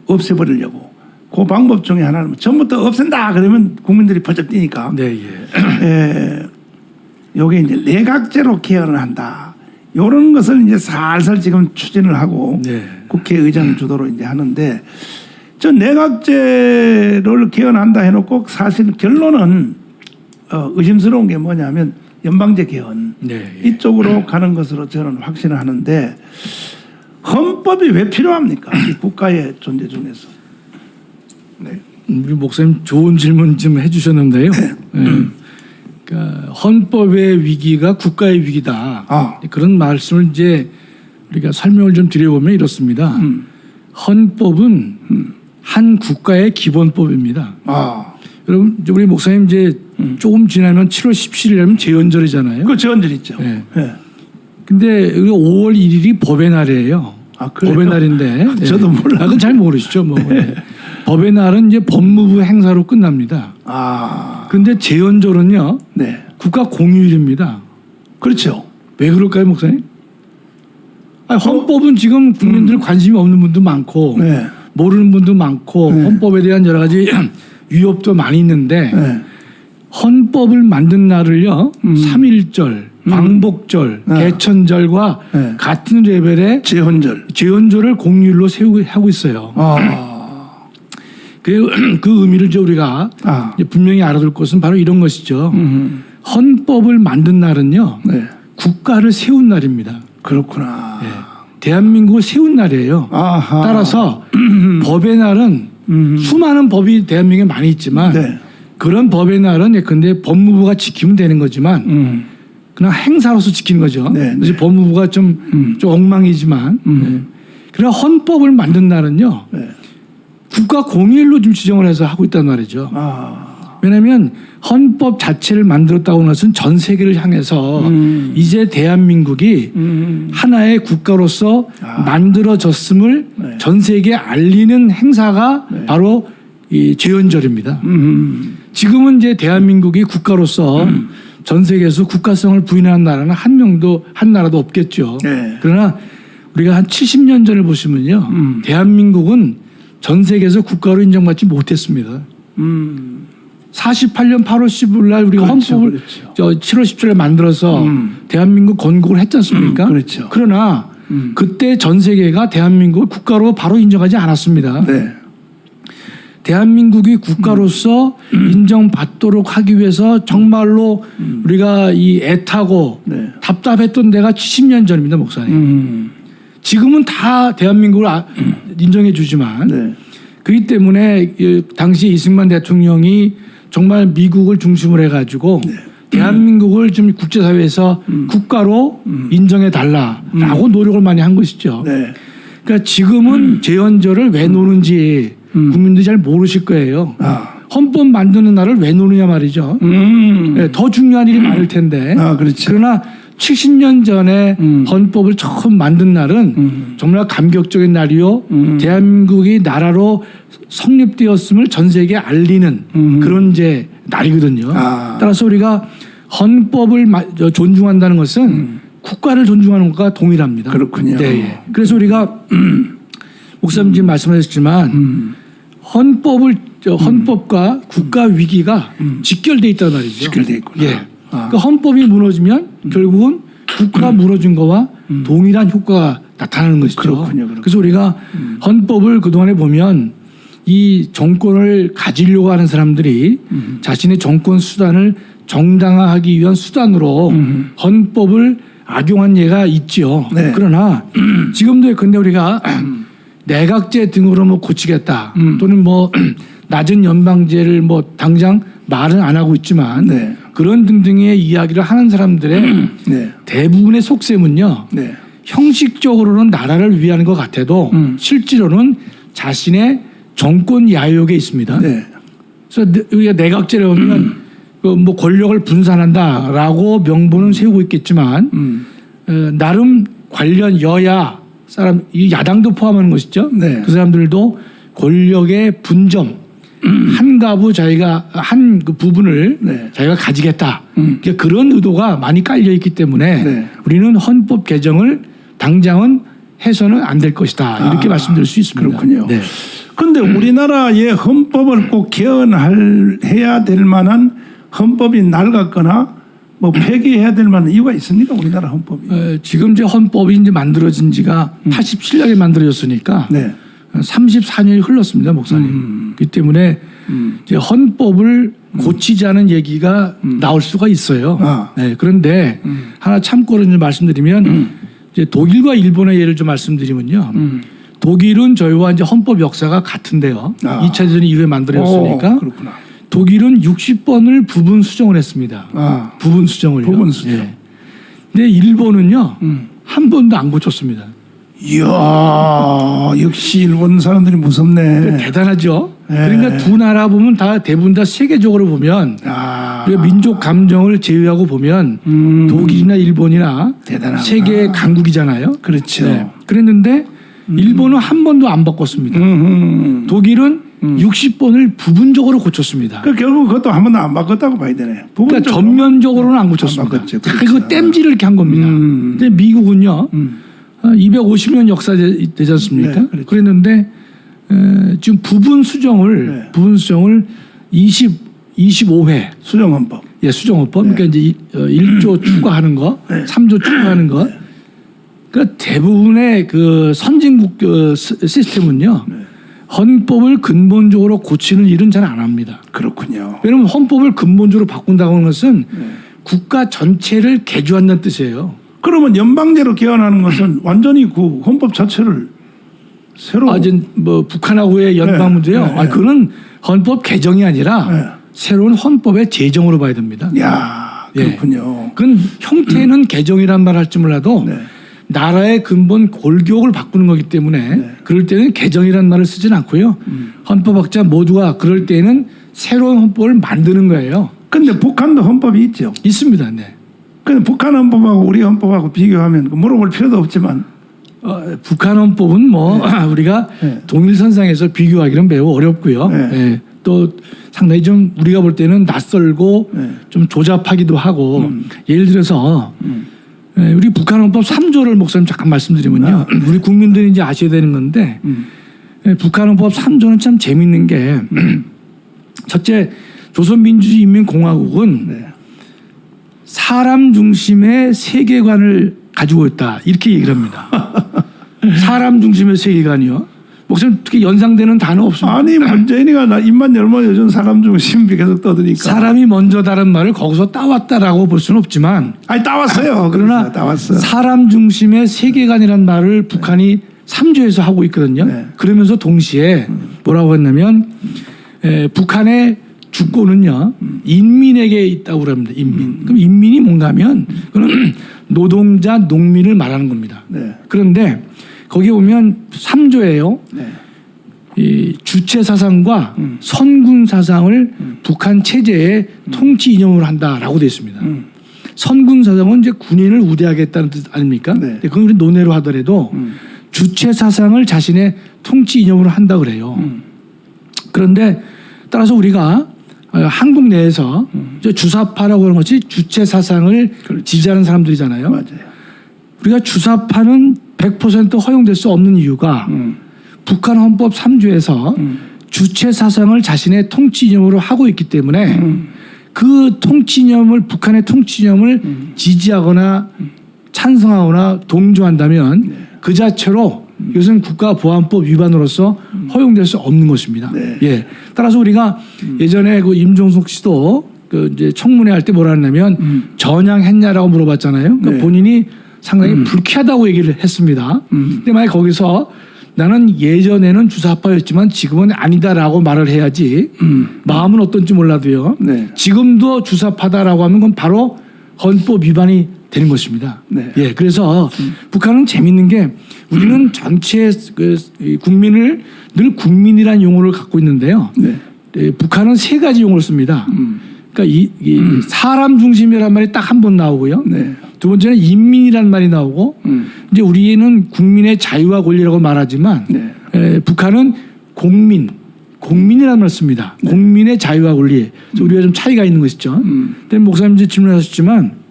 없애버리려고. 그 방법 중에 하나는 전부터 없앤다 그러면 국민들이 벌쩍 뛰니까. 네, 예. 요게 이제 내각제로 개헌을 한다. 요런 것을 이제 살살 지금 추진을 하고 네. 국회의장 주도로 이제 하는데 저 내각제를 개헌한다 해놓고 사실 결론은 의심스러운 게 뭐냐면 연방제 개헌 네, 예. 이쪽으로 가는 것으로 저는 확신을 하는데 헌법이 왜 필요합니까? 이 국가의 존재 중에서. 네. 우리 목사님 좋은 질문 좀 해주셨는데요. 네. 그러니까 헌법의 위기가 국가의 위기다. 그런 말씀을 이제 우리가 설명을 좀 드려보면 이렇습니다. 헌법은 한 국가의 기본법입니다. 여러분 우리 목사님 이제 조금 지나면 7월 17일이면 제헌절이잖아요. 그 제헌절 있죠. 네. 네. 근데 5월 1일이 법의 날이에요. 그래요? 법의 날인데. 저도 몰라요. 그건 잘 모르시죠. 뭐. 네. 법의 날은 이제 법무부 행사로 끝납니다. 근데 제헌절은요. 네. 국가 공휴일입니다. 그렇죠. 왜 그럴까요, 목사님? 헌법은 지금 국민들 관심이 없는 분도 많고 네. 모르는 분도 많고 네. 헌법에 대한 여러 가지 위협도 많이 있는데 네. 헌법을 만든 날을요. 3.1절, 광복절, 네. 개천절과 네. 같은 레벨의 제헌절을 공휴일로 하고 있어요. 그 의미를 이제 우리가 이제 분명히 알아둘 것은 바로 이런 것이죠. 헌법을 만든 날은요. 네. 국가를 세운 날입니다. 그렇구나. 네. 대한민국을 세운 날이에요. 따라서 법의 날은 수많은 법이 대한민국에 많이 있지만 네. 그런 법의 날은 근데 법무부가 지키면 되는 거지만 그냥 행사로서 지키는 거죠. 네, 그래서 네. 법무부가 좀 엉망이지만 그러나 헌법을 만든 날은요. 네. 국가 공휴일로 좀 지정을 해서 하고 있단 말이죠. 왜냐하면 헌법 자체를 만들었다고 하는 것은 전 세계를 향해서 이제 대한민국이 하나의 국가로서 만들어졌음을 네. 전 세계에 알리는 행사가 네. 바로 이 제헌절입니다. 지금은 이제 대한민국이 국가로서 전 세계에서 국가성을 부인하는 나라는 한 나라도 없겠죠. 네. 그러나 우리가 한 70년 전을 보시면요. 대한민국은 전 세계에서 국가로 인정받지 못했습니다. 48년 8월 15일 날 우리가 그렇죠, 헌법을 그렇죠. 7월 17일에 만들어서 대한민국 건국을 했지 않습니까? 그렇죠. 그러나 그때 전 세계가 대한민국을 국가로 바로 인정하지 않았습니다. 네. 대한민국이 국가로서 인정받도록 하기 위해서 정말로 우리가 이 애타고 네. 답답했던 데가 70년 전입니다, 목사님. 지금은 다 대한민국을 인정해 주지만 네. 그렇기 때문에 당시 이승만 대통령이 정말 미국을 중심으로 해가지고 네. 대한민국을 좀 국제사회에서 국가로 인정해 달라라고 노력을 많이 한 것이죠. 네. 그러니까 지금은 제헌절을 왜 노는지 국민들이 잘 모르실 거예요. 헌법 만드는 날을 왜 노느냐 말이죠. 네, 더 중요한 일이 많을 텐데. 그렇죠. 그러나 70년 전에 헌법을 처음 만든 날은 정말 감격적인 날이요. 대한민국이 나라로 성립되었음을 전 세계에 알리는 그런 이제 날이거든요. 따라서 우리가 헌법을 존중한다는 것은 국가를 존중하는 것과 동일합니다. 그렇군요. 네. 그래서 우리가 목사님 지금 말씀하셨지만 헌법과 국가 위기가 직결돼 있단 말이죠. 직결돼 있구나. 예. 그러니까 헌법이 무너지면 결국은 국가가 무너진 거와 동일한 효과가 나타나는 것이죠. 그렇군요. 그래서 우리가 헌법을 그동안에 보면 이 정권을 가지려고 하는 사람들이 자신의 정권 수단을 정당화하기 위한 수단으로 헌법을 악용한 예가 있죠. 네. 그러나 지금도 근데 우리가 내각제 등으로 뭐 고치겠다 또는 뭐 낮은 연방제를 뭐 당장 말은 안 하고 있지만 네. 그런 등등의 이야기를 하는 사람들의 네. 대부분의 속셈은요. 네. 형식적으로는 나라를 위하는 것 같아도 실제로는 자신의 정권 야욕에 있습니다. 네. 그래서 우리가 내각제를 보면 뭐 권력을 분산한다라고 명분은 세우고 있겠지만 나름 관련 여야 사람 이 야당도 포함하는 것이죠. 네. 그 사람들도 권력의 분점 한 가부 자기가 한 그 부분을 네. 자기가 가지겠다. 그러니까 그런 의도가 많이 깔려 있기 때문에 네. 우리는 헌법 개정을 당장은 해서는 안 될 것이다. 이렇게 말씀드릴 수 있습니다. 그렇군요. 네. 그런데 우리나라의 헌법을 꼭 개헌해야 될 만한 헌법이 낡았거나 뭐 폐기해야 될 만한 이유가 있습니까? 우리나라 헌법이. 지금 이제 헌법이 이제 만들어진 지가 87년에 만들어졌으니까 네. 34년이 흘렀습니다, 목사님. 그렇기 때문에 이제 헌법을 고치지 않은 얘기가 나올 수가 있어요. 네, 그런데 하나 참고로 좀 말씀드리면 이제 독일과 일본의 예를 좀 말씀드리면요. 독일은 저희와 이제 헌법 역사가 같은데요. 2차 대전 이후에 만들어졌으니까. 그렇구나. 독일은 60번을 부분 수정을 했습니다. 부분 수정을요. 부분 수정. 예. 근데 일본은요. 한 번도 안 고쳤습니다. 이야, 역시 일본 사람들이 무섭네. 대단하죠. 네. 그러니까 두 나라 보면 다 대부분 다 세계적으로 보면 우리가 민족 감정을 제외하고 보면 독일이나 일본이나 대단하구나. 세계 강국이잖아요. 그렇죠. 네. 그랬는데 일본은 한 번도 안 바꿨습니다. 독일은 60번을 부분적으로 고쳤습니다. 그 결국 그것도 한 번도 안 바꿨다고 봐야 되네. 그러니까 전면적으로는 안 고쳤습니다. 바꿨죠. 이거 땜질을 이렇게 한 겁니다. 근데 미국은요. 250년 역사 되지 않습니까? 네, 그렇죠. 그랬는데 지금 부분 수정을 25회 수정헌법. 예, 수정헌법. 그러니까 이제 1조 추가하는 거, 3조 추가하는 거. 그러니까 대부분의 그 선진국 시스템은요. 헌법을 근본적으로 고치는 일은 잘 안 합니다. 그렇군요. 왜냐하면 헌법을 근본적으로 바꾼다고 하는 것은 국가 전체를 개조한다는 뜻이에요. 그러면 연방제로 개헌하는 것은 완전히 그 헌법 자체를 새로. 이제 뭐 북한하고의 연방 문제요. 그거는 헌법 개정이 아니라 새로운 헌법의 제정으로 봐야 됩니다. 야, 그렇군요. 그건 형태는 개정이란 말 할지 몰라도 나라의 근본 골격을 바꾸는 거기 때문에 그럴 때는 개정이란 말을 쓰진 않고요. 헌법학자 모두가 그럴 때는 새로운 헌법을 만드는 거예요. 근데 북한도 헌법이 있죠. 있습니다. 네. 근데 북한 헌법하고 우리 헌법하고 비교하면 물어볼 필요도 없지만 북한 헌법은 뭐 우리가 동일선상에서 비교하기는 매우 어렵고요. 또 상당히 좀 우리가 볼 때는 낯설고 좀 조잡하기도 하고 예를 들어서 우리 북한 헌법 3조를 목사님 잠깐 말씀드리면요. 우리 국민들이 이제 아셔야 되는 건데 북한 헌법 3조는 참 재밌는 게 첫째 조선민주주의인민공화국은 사람 중심의 세계관을 가지고 있다. 이렇게 얘기를 합니다. 사람 중심의 세계관이요. 목사님 특히 연상되는 단어 없습니까? 아니 문재인이가 나 입만 열면 요즘 사람 중심 계속 떠드니까. 사람이 먼저다는 말을 거기서 따왔다라고 볼 수는 없지만 아니 따왔어요. 그러나 따왔어. 사람 중심의 세계관이라는 말을 북한이 3조에서 하고 있거든요. 그러면서 동시에 뭐라고 했냐면 북한의 주권은요 인민에게 있다고 그럽니다. 인민. 그럼 인민이 뭔가 하면 그건 노동자, 농민을 말하는 겁니다. 그런데 거기 보면 3조예요. 이 주체 사상과 선군 사상을 북한 체제의 통치 이념으로 한다라고 되어 있습니다. 선군 사상은 이제 군인을 우대하겠다는 뜻 아닙니까? 그건 우리 논외로 하더라도 주체 사상을 자신의 통치 이념으로 한다 그래요. 그런데 따라서 우리가 한국 내에서 주사파라고 하는 것이 주체 사상을 지지하는 사람들이잖아요. 맞아요. 우리가 주사파는 100% 허용될 수 없는 이유가 북한 헌법 3조에서 주체 사상을 자신의 통치 이념으로 하고 있기 때문에 그 통치 이념을 북한의 통치 이념을 지지하거나 찬성하거나 동조한다면 그 자체로 이것은 국가보안법 위반으로서 허용될 수 없는 것입니다. 예. 따라서 우리가 예전에 그 임종석 씨도 그 이제 청문회 할 때 뭐라 했냐면 전향했냐라고 물어봤잖아요. 그러니까 본인이 상당히 불쾌하다고 얘기를 했습니다. 근데 만약 거기서 나는 예전에는 주사파였지만 지금은 아니다라고 말을 해야지 마음은 어떤지 몰라도요. 지금도 주사파다라고 하면 그건 바로 헌법 위반이 되는 것입니다. 예, 그래서 북한은 재밌는 게 우리는 전체 그 국민을 늘 국민이라는 용어를 갖고 있는데요. 북한은 세 가지 용어를 씁니다. 그러니까 이 사람 중심이라는 말이 딱 한 번 나오고요. 두 번째는 인민이라는 말이 나오고 이제 우리는 국민의 자유와 권리라고 말하지만 북한은 공민이라는 말을 씁니다. 공민의 자유와 권리. 우리가 좀 차이가 있는 것이죠. 근데 목사님 이제 질문하셨지만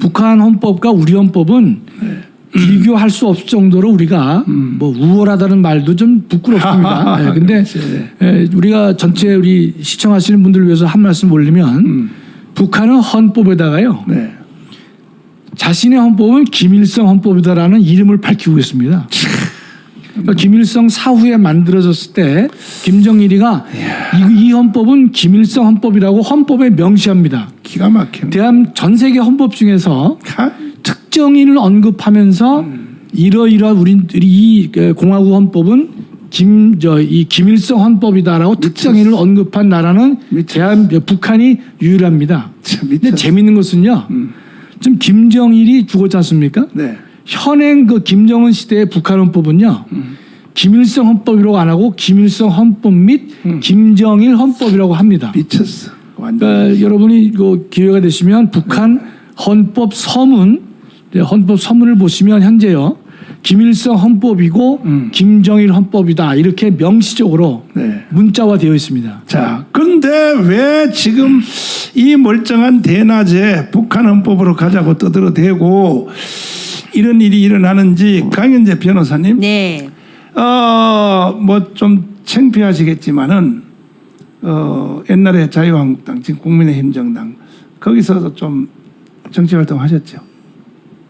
북한 헌법과 우리 헌법은 비교할 수 없을 정도로 우리가 뭐 우월하다는 말도 좀 부끄럽습니다. 예, 근데 예, 우리가 전체 우리 시청하시는 분들을 위해서 한 말씀 올리면 북한은 헌법에다가요. 네. 자신의 헌법은 김일성 헌법이다라는 이름을 밝히고 있습니다. 그러니까 김일성 사후에 만들어졌을 때 김정일이가 이 헌법은 김일성 헌법이라고 헌법에 명시합니다. 기가 막히네. 전 세계 헌법 중에서 특정인을 언급하면서 이러이러한 우리들이 이 공화국 헌법은 이 김일성 헌법이다라고 특정인을 언급한 나라는 북한이 유일합니다. 근데 재밌는 것은요. 지금 김정일이 죽었지 않습니까? 네. 현행 그 김정은 시대의 북한 헌법은요. 김일성 헌법이라고 안 하고 김일성 헌법 및 김정일 헌법이라고 합니다. 미쳤어. 완전. 그러니까 여러분이 그 기회가 되시면 북한 헌법 서문을 보시면 현재요. 김일성 헌법이고 김정일 헌법이다 이렇게 명시적으로 네. 문자화되어 있습니다. 자, 근데 왜 지금 이 멀쩡한 대낮에 북한 헌법으로 가자고 떠들어대고 이런 일이 일어나는지 강현재 변호사님, 네. 뭐 좀 창피하시겠지만은 옛날에 자유한국당 지금 국민의힘 정당 거기서도 좀 정치 활동 하셨죠?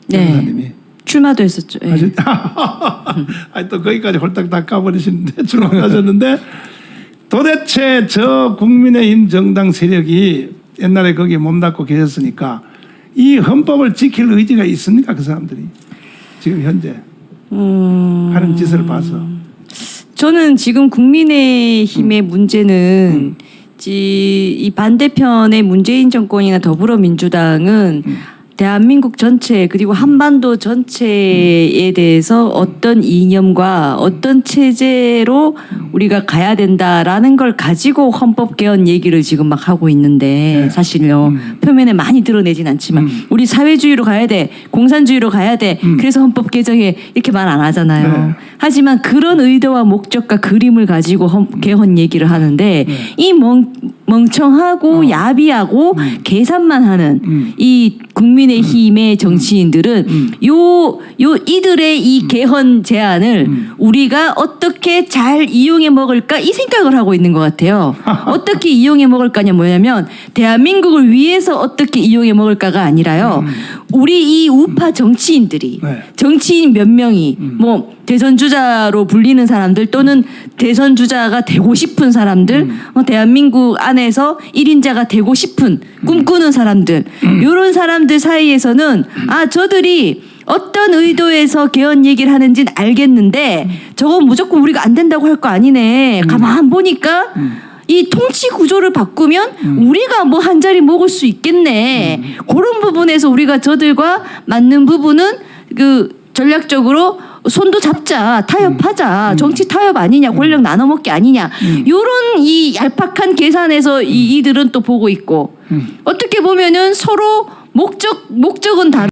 네. 변호사님이. 출마도 했었죠. 예. 아니 또 거기까지 홀딱 다 까버리시는데 출마하셨는데 도대체 저 국민의힘 정당 세력이 옛날에 거기에 몸담고 계셨으니까 이 헌법을 지킬 의지가 있습니까? 그 사람들이 지금 현재 하는 짓을 봐서. 저는 지금 국민의힘의 문제는 이 반대편의 문재인 정권이나 더불어민주당은 대한민국 전체 그리고 한반도 전체에 대해서 어떤 이념과 어떤 체제로 우리가 가야 된다라는 걸 가지고 헌법 개헌 얘기를 지금 막 하고 있는데 사실요 표면에 많이 드러내진 않지만 우리 사회주의로 가야 돼, 공산주의로 가야 돼, 그래서 헌법 개정에 이렇게 말 안 하잖아요. 네. 하지만 그런 의도와 목적과 그림을 가지고 개헌 얘기를 하는데 이 멍청하고 야비하고 계산만 하는 이 국민의힘의 정치인들은 이들의 이 개헌 제안을 우리가 어떻게 잘 이용해 먹을까 이 생각을 하고 있는 것 같아요. 어떻게 이용해 먹을까냐 뭐냐면 대한민국을 위해서 어떻게 이용해 먹을까가 아니라요. 우리 이 우파 정치인들이 정치인 몇 명이 뭐 대선 주자로 불리는 사람들 또는 대선 주자가 되고 싶은 사람들 대한민국 안에서 1인자가 되고 싶은 꿈꾸는 사람들 이런 사람들 사이에서는 저들이 어떤 의도에서 개헌 얘기를 하는지는 알겠는데 저건 무조건 우리가 안 된다고 할 거 아니네. 가만 보니까 이 통치 구조를 바꾸면 우리가 뭐 한 자리 먹을 수 있겠네. 그런 부분에서 우리가 저들과 맞는 부분은 그 전략적으로 손도 잡자, 타협하자, 정치 타협 아니냐, 권력 나눠 먹기 아니냐, 요런 이 얄팍한 계산에서 이들은 또 보고 있고 어떻게 보면은 서로 목적은 다른.